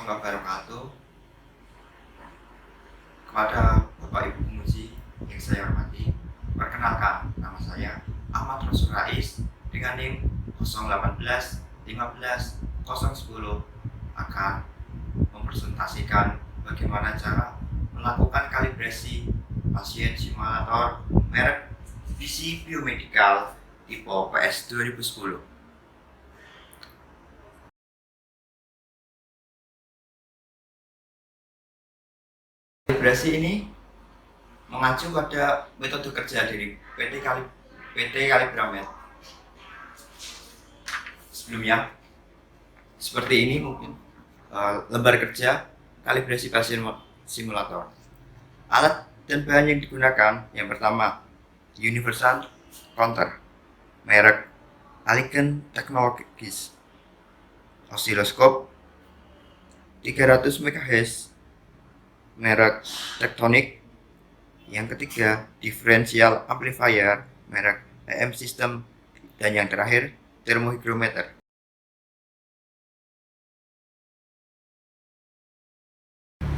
Wabarakatuh. Kepada Bapak Ibu Penguji yang saya hormati, perkenalkan, nama saya Ahmad Rasul Rais dengan NIM 018 15 010 akan mempresentasikan bagaimana cara melakukan kalibrasi pasien simulator merek BC Biomedical tipe PS 2010. Kalibrasi ini mengacu pada metode kerja dari PT Kalibramed. Sebelumnya, seperti ini mungkin lembar kerja kalibrasi pasien simulator. Alat dan bahan yang digunakan, yang pertama Universal Counter merek Alliken Technologies, osiloskop 300 MHz merek Tektonic. Yang ketiga, differential amplifier merek EM System. Dan yang terakhir, thermohygrometer.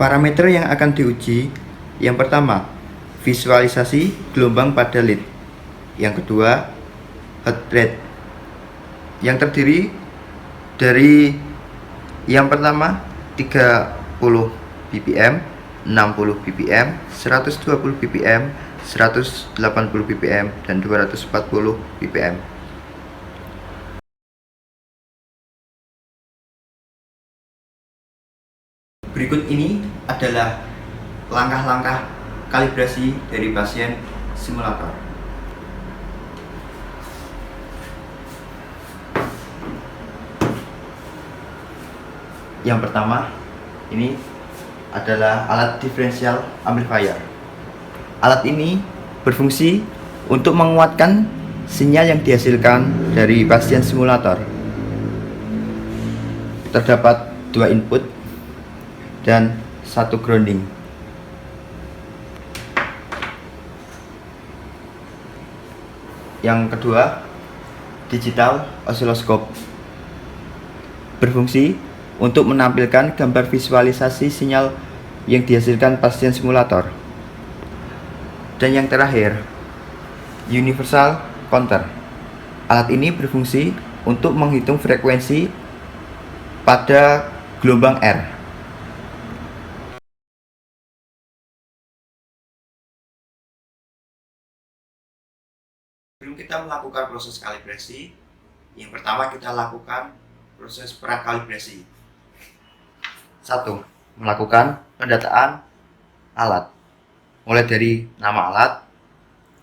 Parameter yang akan diuji, yang pertama, visualisasi gelombang pada lead. Yang kedua, heart rate, yang terdiri dari yang pertama 30 ppm, 60 ppm, 120 ppm, 180 ppm, dan 240 ppm. Berikut ini adalah langkah-langkah kalibrasi dari pasien simulator. Yang pertama, ini adalah alat differential amplifier. Alat ini berfungsi untuk menguatkan sinyal yang dihasilkan dari pasien simulator. Terdapat 2 input dan 1 grounding. Yang kedua, digital oscilloscope, berfungsi untuk menampilkan gambar visualisasi sinyal yang dihasilkan pasien simulator. Dan yang terakhir, Universal Counter. Alat ini berfungsi untuk menghitung frekuensi pada gelombang R. Sebelum kita melakukan proses kalibrasi, yang pertama kita lakukan proses prakalibrasi. 1. Melakukan pendataan alat, mulai dari nama alat,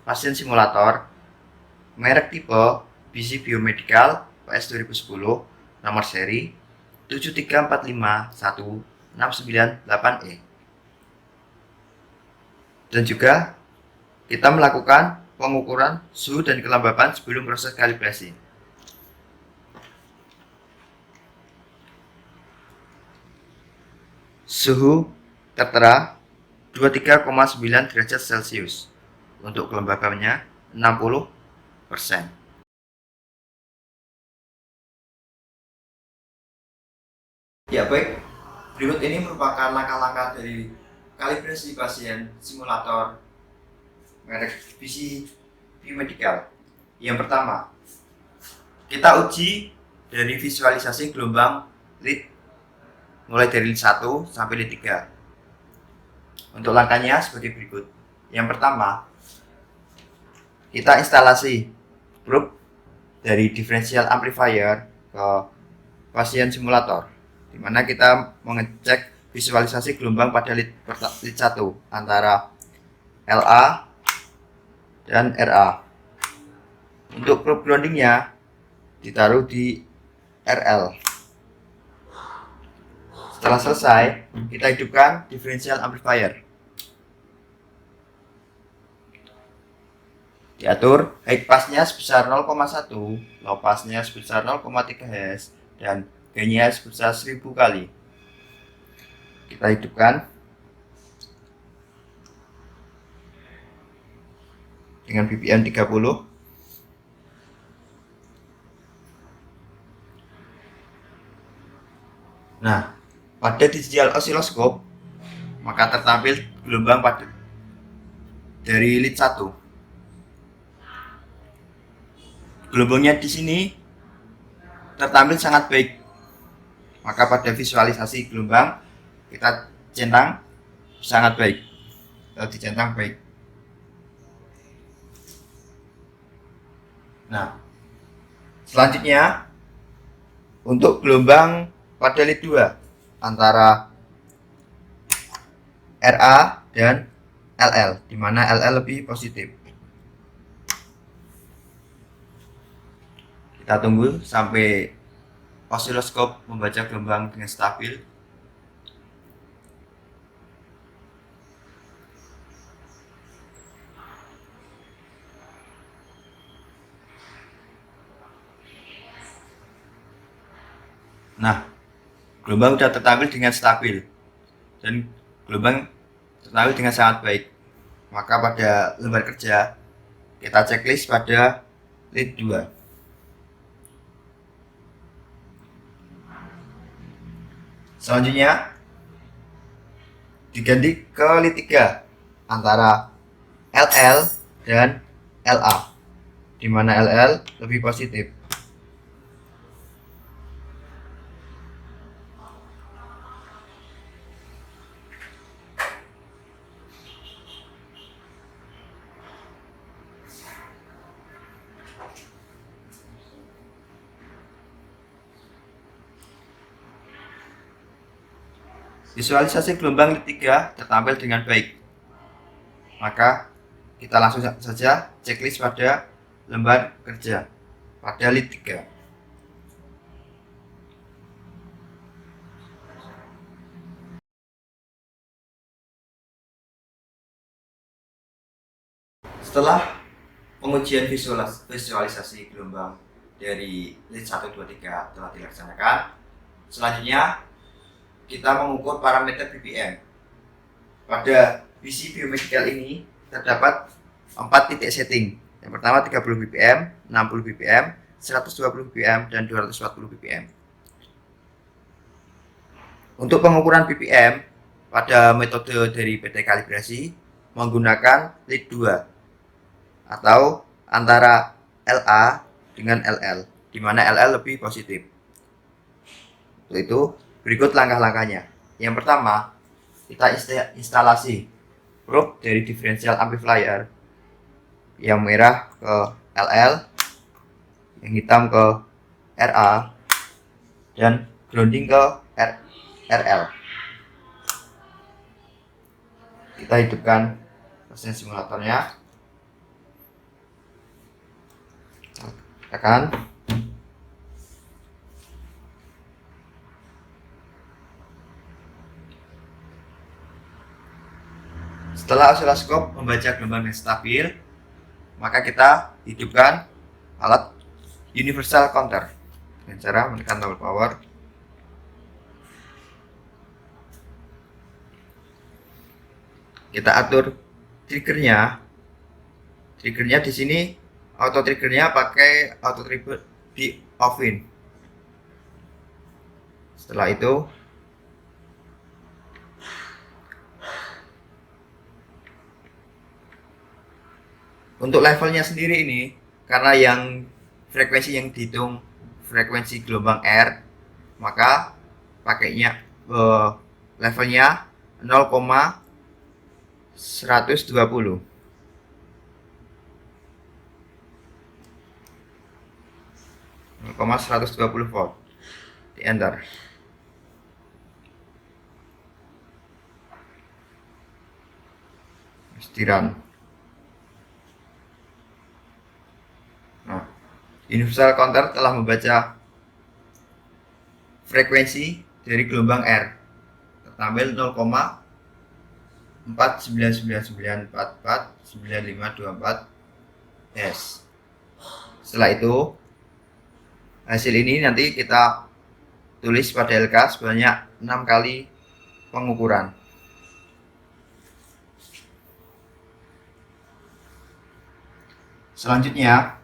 pasien simulator, merek tipe BC Biomedical PS 2010, nomor seri 734516998E. Dan juga kita melakukan pengukuran suhu dan kelembapan sebelum proses kalibrasi. Suhu tertera 23,9 derajat Celcius. Untuk kelembabannya 60%. Ya baik, berikut ini merupakan langkah-langkah dari kalibrasi pasien simulator merek BC Biomedical. Yang pertama, kita uji dari visualisasi gelombang lead mulai dari lead 1 sampai lead 3. Untuk langkahnya sebagai berikut. Yang pertama, kita instalasi probe dari differential amplifier ke pasien simulator, di mana kita mengecek visualisasi gelombang pada lead 1 antara LA dan RA. Untuk probe groundingnya ditaruh di RL. Setelah selesai, kita hidupkan differential amplifier. Diatur high passnya sebesar 0,1, low passnya sebesar 0,3 Hz, dan gainnya sebesar 1000 kali. Kita hidupkan dengan BPM 30. Nah, pada digital oscilloscope maka tertampil gelombang pada dari lead 1. Gelombangnya di sini tertampil sangat baik. Maka pada visualisasi gelombang kita centang sangat baik. Atau dicentang baik. Nah, selanjutnya untuk gelombang pada lead 2 antara RA dan LL, di mana LL lebih positif. Kita tunggu sampai osiloskop membaca gelombang dengan stabil. Nah, gelombang sudah tertampil dengan stabil dan gelombang tertampil dengan sangat baik. Maka pada lembar kerja kita checklist pada lead 2. Selanjutnya diganti ke lead 3 antara LL dan LA, di mana LL lebih positif. Visualisasi gelombang lead 3 tertampil dengan baik. Maka kita langsung saja checklist pada lembar kerja pada lead 3. Setelah pengujian visualisasi gelombang dari lead 1, 2, 3 telah dilaksanakan, selanjutnya kita mengukur parameter BPM. Pada PC biomedical ini terdapat 4 titik setting. Yang pertama 30 BPM, 60 BPM, 120 BPM, dan 240 BPM. Untuk pengukuran BPM pada metode dari PT kalibrasi menggunakan lead 2 atau antara LA dengan LL, di mana LL lebih positif. Untuk itu berikut langkah-langkahnya. Yang pertama, kita instalasi probe dari differential amplifier. Yang merah ke LL, yang hitam ke RA, dan grounding ke RL. Kita hidupkan mesin simulatornya. Tekan. Setelah osiloskop membaca gelombang yang stabil, maka kita hidupkan alat universal counter dengan cara menekan tombol power. Kita atur triggernya. Triggernya di sini auto triggernya pakai auto trigger di off-in. Setelah itu untuk levelnya sendiri ini, karena yang frekuensi yang dihitung frekuensi gelombang R, maka pakainya levelnya 0,120. 0,120 volt. Di enter. Setiran. Nah, universal counter telah membaca frekuensi dari gelombang R. tampil 0,49994495524 S. Setelah itu hasil ini nanti kita tulis pada LK sebanyak 6 kali pengukuran. Selanjutnya,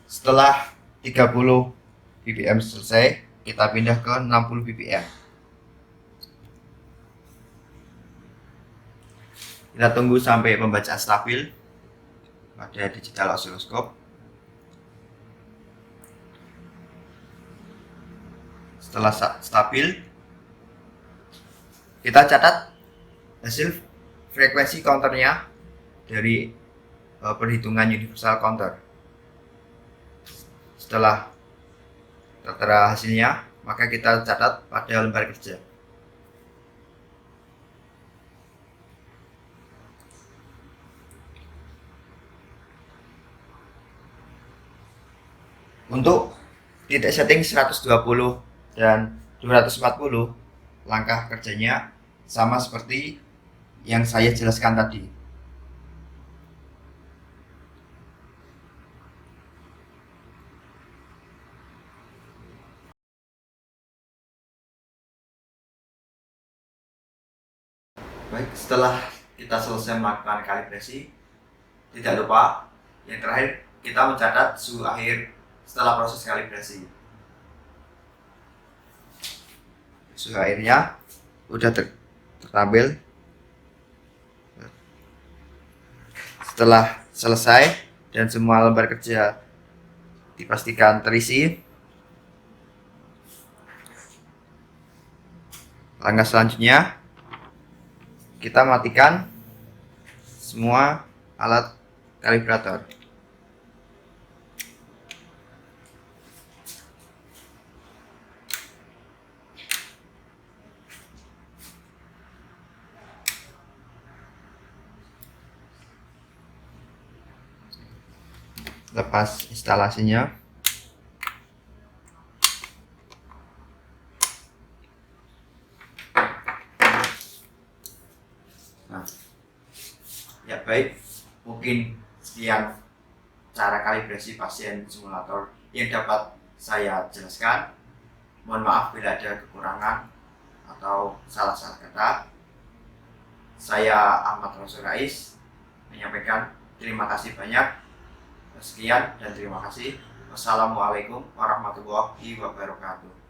setelah 30 ppm selesai, kita pindah ke 60 ppm. Kita tunggu sampai pembacaan stabil pada digital oscilloscope. Setelah stabil, kita catat hasil frekuensi counternya dari perhitungan universal counter. Setelah tertera hasilnya, maka kita catat pada lembar kerja. Untuk titik setting 120 dan 240, langkah kerjanya sama seperti yang saya jelaskan tadi. Baik, setelah kita selesai melakukan kalibrasi, tidak lupa yang terakhir kita mencatat suhu akhir setelah proses kalibrasi. Suhu airnya udah tertampil. Setelah selesai dan semua lembar kerja dipastikan terisi, langkah selanjutnya kita matikan semua alat kalibrator. Lepas instalasinya. Nah, ya baik, mungkin sekian cara kalibrasi pasien simulator yang dapat saya jelaskan. Mohon maaf bila ada kekurangan atau salah-salah kata. Saya Ahmad Rasul Rais menyampaikan terima kasih banyak. Sekian dan terima kasih. Wassalamualaikum warahmatullahi wabarakatuh.